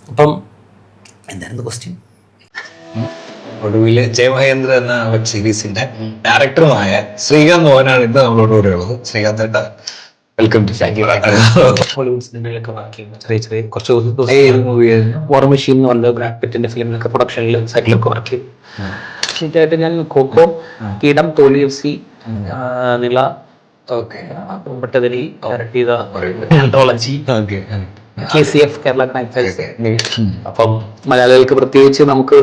അപ്പം എന്തായിരുന്നു ക്വസ്റ്റ്യൻ? ഒടുവിൽ ജയമഹേന്ദ്ര എന്ന വെബ് സീരീസിന്റെ ഡയറക്ടറുമായ ശ്രീകാന്ത് മോഹനാണ് ഇന്ന് നമ്മളോട് കൂടെ ഉള്ളത്. ശ്രീകാന്ത് ഏട്ടാ, വെൽക്കം ടു ഹോളിവുഡ് സിനിമയിലൊക്കെ വർക്ക് ചെയ്യുന്ന ചെറിയ ചെറിയ കുറച്ച് മൂവിയായിരുന്നു. വാർ മെഷീൻ എന്ന് പറഞ്ഞ ബ്രാഡ് പിറ്റിന്റെ ഫിലിമിലൊക്കെ പ്രൊഡക്ഷനിലും സൈറ്റിലൊക്കെ വർക്ക് ചെയ്തു. ശരിയായിട്ട് ഞാൻ കോക്കോ, കീടം, തോലി എഫ് സി, നില, പെട്ടതിരി, KCF കേരള ക്രൈംഫൈൽസ്. അപ്പം മലയാളികൾക്ക് പ്രത്യേകിച്ച് നമുക്ക്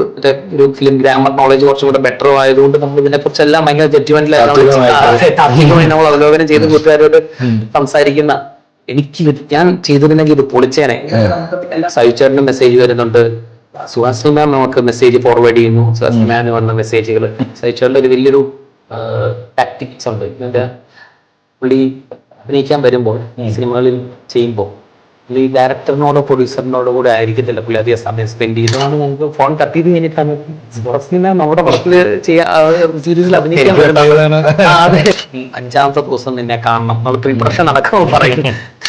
ഒരു ഫിലിം ഗ്രാമർ നോളജ് കുറച്ചും കൂടെ ബെറ്റർ ആയതുകൊണ്ട് നമ്മൾ ഇതിനെ കുറിച്ചെല്ലാം ഭയങ്കര ജഡ്ജ്മെന്റിൽ നമ്മൾ അവലോകനം ചെയ്ത് കൂട്ടുകാരോട് സംസാരിക്കുന്ന ഞാൻ ചെയ്തിരുന്നെങ്കിൽ ഇത് പൊളിച്ചേനെ. സഹിച്ചേട്ടന് മെസ്സേജ് വരുന്നുണ്ട്, സുഹാസിനി മാം നമുക്ക് മെസ്സേജ് ഫോർവേഡ് ചെയ്യുന്നു, സുഹാസിനി മാം വന്ന മെസ്സേജുകൾ. സഹിച്ചേട്ടൻ്റെ ഒരു വലിയൊരു ടാക്ടിക്സ് ഉണ്ട്. ഇതിന്റെ പുള്ളി അഭിനയിക്കാൻ വരുമ്പോൾ സിനിമകളിൽ ചെയ്യുമ്പോൾ ഈ ഡയറക്ടറിനോടോ പ്രൊഡ്യൂസറിനോടോ കൂടെ ആയിരിക്കത്തില്ല പുള്ളി അധികം സമയം സ്പെൻഡ് ചെയ്തതാണ്. നമുക്ക് ഫോൺ തട്ടിയത് കഴിഞ്ഞിട്ടാണ് നമ്മുടെ പടത്തിൽ സീരീസിൽ അഭിനയിക്കാൻ വരുന്നത്. അതെ, 5ാമത്തെ ദിവസം നിന്നെ കാണണം, നമുക്ക് ഇംപ്രഷൻ നടക്കുമ്പോൾ പറയും.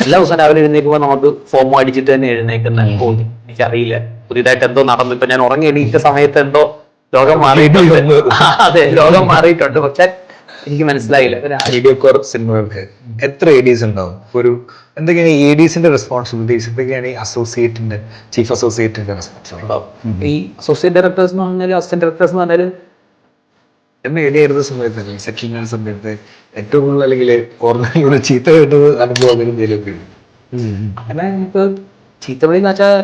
എല്ലാ ദിവസം രാവിലെ എഴുന്നേക്കുമ്പോൾ നമുക്ക് ഫോം അടിച്ചിട്ട് തന്നെ എഴുന്നേക്കുന്ന. എനിക്കറിയില്ല, പുതിയതായിട്ട് എന്തോ നടന്നു. ഇപ്പൊ ഞാൻ ഉറങ്ങി എണീറ്റ സമയത്ത് എന്തോ ലോകം മാറിയിട്ടുണ്ട്. അതെ, ലോകം മാറിയിട്ടുണ്ട്. പക്ഷെ എനിക്ക് മനസ്സിലായില്ല. സിനിമകൾക്ക് എത്ര എഡീസ് ഉണ്ടാവും? ഒരു എന്തൊക്കെയാണ് എഡീസിന്റെ റെസ്പോൺസിബിലിറ്റീസ്? എന്തൊക്കെയാണ് ഈ അസോസിയേറ്റിന്റെ, ചീഫ് അസോസിയേറ്റിന്റെ റെസ്പോൺസിബിലിറ്റി? ഈ അസോസിയേറ്റ് ഡയറക്ടേഴ്സ് എന്ന് പറഞ്ഞാൽ, അസിസ്റ്റന്റ് ഡയറക്ടേഴ്സ് എന്ന് പറഞ്ഞാൽ എന്നെ എഴുതിയ സമയത്ത് സെറ്റിംഗ് സമയത്ത് ഏറ്റവും കൂടുതൽ അല്ലെങ്കിൽ ഓർമ്മയിലൂടെ ചീത്ത കേട്ടത് അനുഭവം എന്തെങ്കിലും? അങ്ങനെ നമുക്ക് ചീത്തവിളി എന്ന് വെച്ചാൽ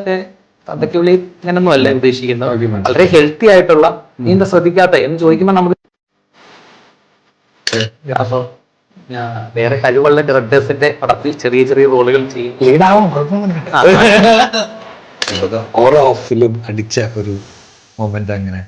അതൊക്കെ വിളി അങ്ങനൊന്നും അല്ല ഉദ്ദേശിക്കുന്നത്. വളരെ ഹെൽത്തി ആയിട്ടുള്ള, നീ എന്താ ശ്രദ്ധിക്കാത്ത എന്ന് ചോദിക്കുമ്പോൾ നമുക്ക് വേറെ കഴിവുള്ള ഡയറക്ടേഴ്സിന്റെ പടത്തിൽ ചെറിയ ചെറിയ റോളുകൾ ചെയ്യും. ഫിലിം അടിച്ച ഒരു മൊമെന്റ് അങ്ങനെ